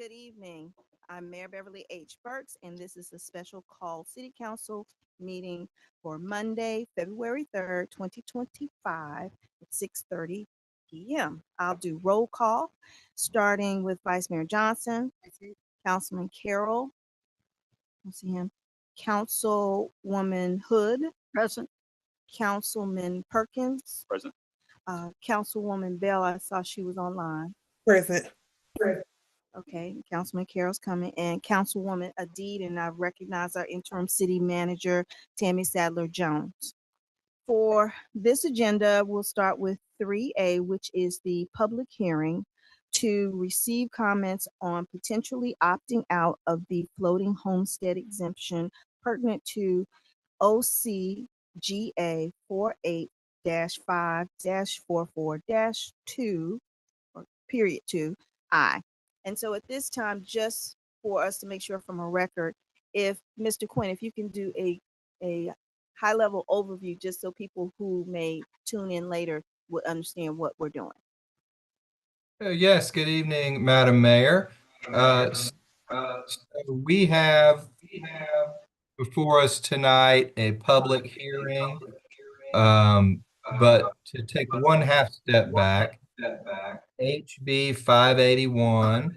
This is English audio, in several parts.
Good evening. I'm Mayor Beverly H. Burks, and this is a special call City Council meeting for Monday, February 3rd, 2025 at 6:30 p.m. I'll do roll call, starting with Vice Mayor Johnson, Councilman Carroll, I don't see him, Councilwoman Hood, Present. Councilman Perkins, Present. Councilwoman Bell, I saw she was online. Present. Okay, Councilman Carroll's coming, and Councilwoman Adid, and I recognize our interim city manager, Tammy Sadler Jones. For this agenda, we'll start with 3A, which is the public hearing to receive comments on potentially opting out of the floating homestead exemption pertinent to OCGA 48-5-44-2, or period 2I. And so at this time, just for us to make sure from a record, if Mr. Quinn, if you can do a high level overview, just so people who may tune in later would understand what we're doing. Yes, good evening, Madam Mayor. So we have before us tonight a public hearing, but to take one half step back, HB 581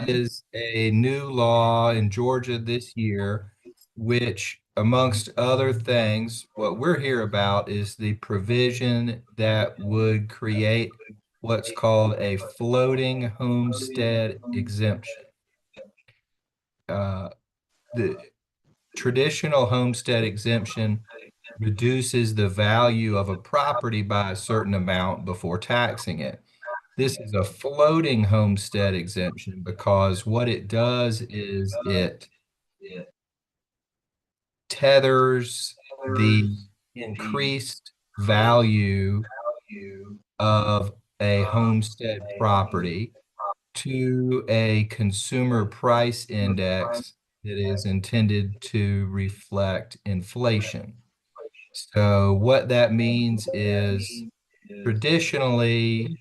is a new law in Georgia this year, which, amongst other things, what we're here about is the provision that would create what's called a floating homestead exemption. The traditional homestead exemption reduces the value of a property by a certain amount before taxing it. This is a floating homestead exemption because what it does is it tethers the increased value of a homestead property to a consumer price index that is intended to reflect inflation. So what that means is traditionally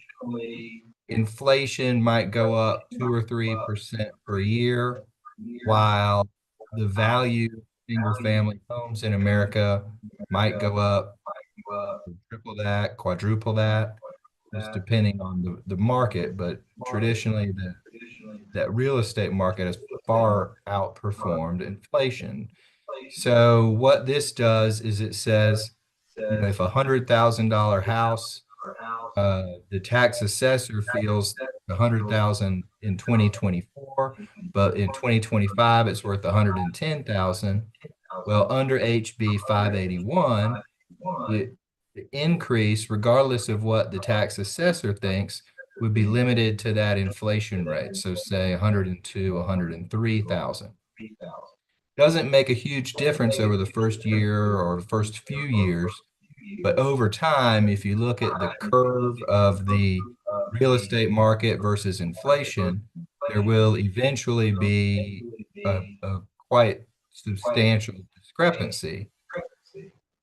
inflation might go up 2 or 3% per year, while the value of single family homes in America might go up triple that, quadruple that, just depending on the market. But traditionally, that real estate market has far outperformed inflation. So what this does is it says, if a $100,000 house, the tax assessor feels 100,000 in 2024, but in 2025 it's worth 110,000. Well, under HB 581, the increase, regardless of what the tax assessor thinks, would be limited to that inflation rate. So say 102, 103,000. Doesn't make a huge difference over the first year or the first few years, but over time, if you look at the curve of the real estate market versus inflation, there will eventually be a quite substantial discrepancy.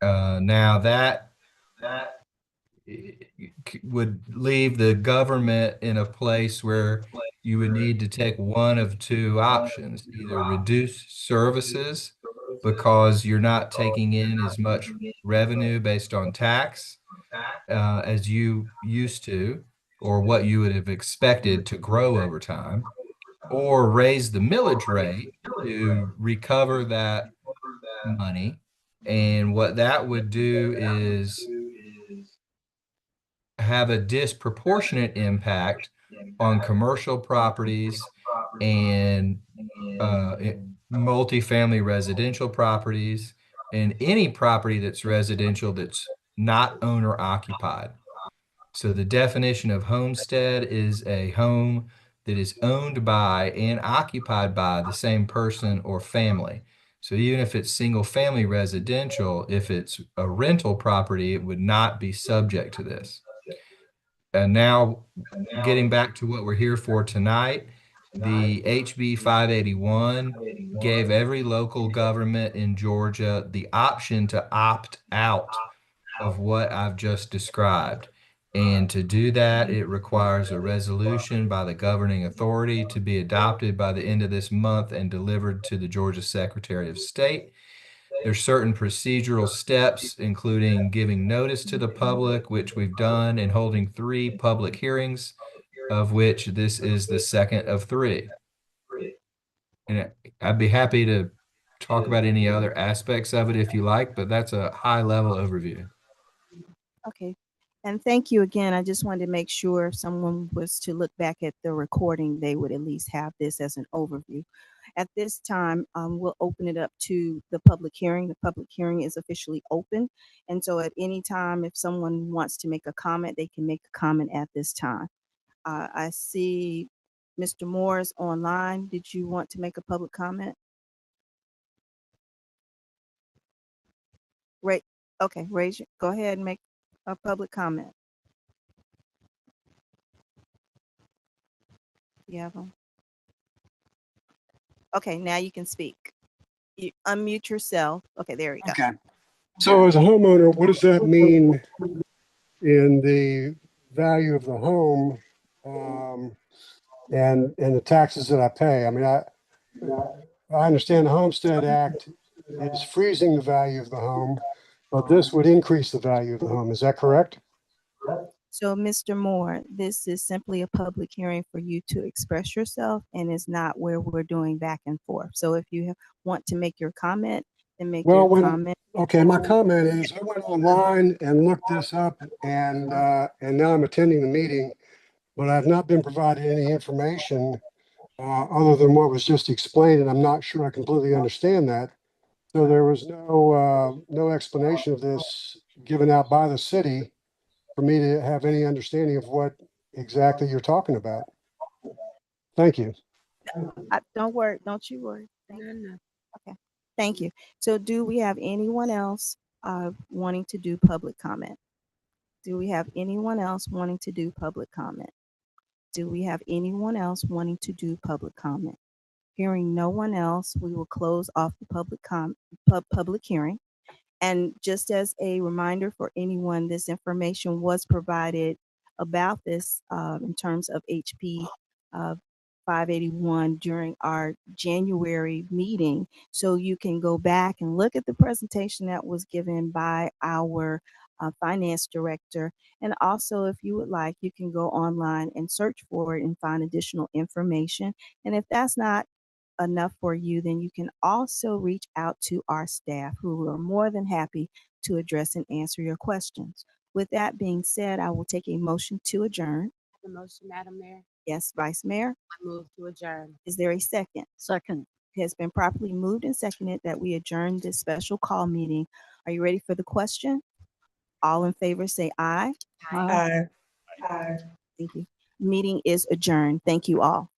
Now that would leave the government in a place where you would need to take one of two options: either reduce services because you're not taking in as much revenue based on tax as you used to, or what you would have expected to grow over time, or raise the millage rate to recover that money. And what that would do is have a disproportionate impact on commercial properties and multifamily residential properties and any property that's residential that's not owner occupied. So the definition of homestead is a home that is owned by and occupied by the same person or family. So even if it's single family residential, if it's a rental property, it would not be subject to this. And now getting back to what we're here for tonight, the HB 581 gave every local government in Georgia the option to opt out of what I've just described. And to do that, it requires a resolution by the governing authority to be adopted by the end of this month and delivered to the Georgia Secretary of State. There's certain procedural steps, including giving notice to the public, which we've done, and holding 3 public hearings, of which this is the second of 3. And I'd be happy to talk about any other aspects of it if you like, but that's a high-level overview. Okay. And thank you again. I just wanted to make sure if someone was to look back at the recording, they would at least have this as an overview. At this time, we'll open it up to the public hearing. The public hearing is officially open. And so at any time, if someone wants to make a comment, they can make a comment at this time. I see Mr. Moore is online. Did you want to make a public comment? Right. Okay, go ahead and make a public comment. You have them? Okay, now you can speak. You unmute yourself. Okay, there you go. Okay. So as a homeowner, what does that mean in the value of the home and the taxes that I pay? I mean, I understand the Homestead Act is freezing the value of the home, but this would increase the value of the home. Is that correct? So, Mr. Moore, this is simply a public hearing for you to express yourself and is not where we're doing back and forth. So if you want to make your comment, then make your comment. Okay, my comment is I went online and looked this up and now I'm attending the meeting, but I've not been provided any information other than what was just explained, and I'm not sure I completely understand that. So there was no explanation of this given out by the city for me to have any understanding of what exactly you're talking about. Thank you. Don't worry, don't you worry. Okay, thank you. So do we have anyone else wanting to do public comment? Do we have anyone else wanting to do public comment? Do we have anyone else wanting to do public comment? Hearing no one else, we will close off the public hearing. And just as a reminder for anyone, this information was provided about this in terms of HB 581 during our January meeting. So you can go back and look at the presentation that was given by our finance director. And also, if you would like, you can go online and search for it and find additional information. And if that's not enough for you, then you can also reach out to our staff who are more than happy to address and answer your questions. With that being said, I will take a motion to adjourn. The motion, Madam Mayor. Yes, Vice Mayor. I move to adjourn. Is there a second? Second. It has been properly moved and seconded that we adjourn this special call meeting. Are you ready for the question? All in favor say aye. Aye. Thank you. Meeting is adjourned. Thank you all.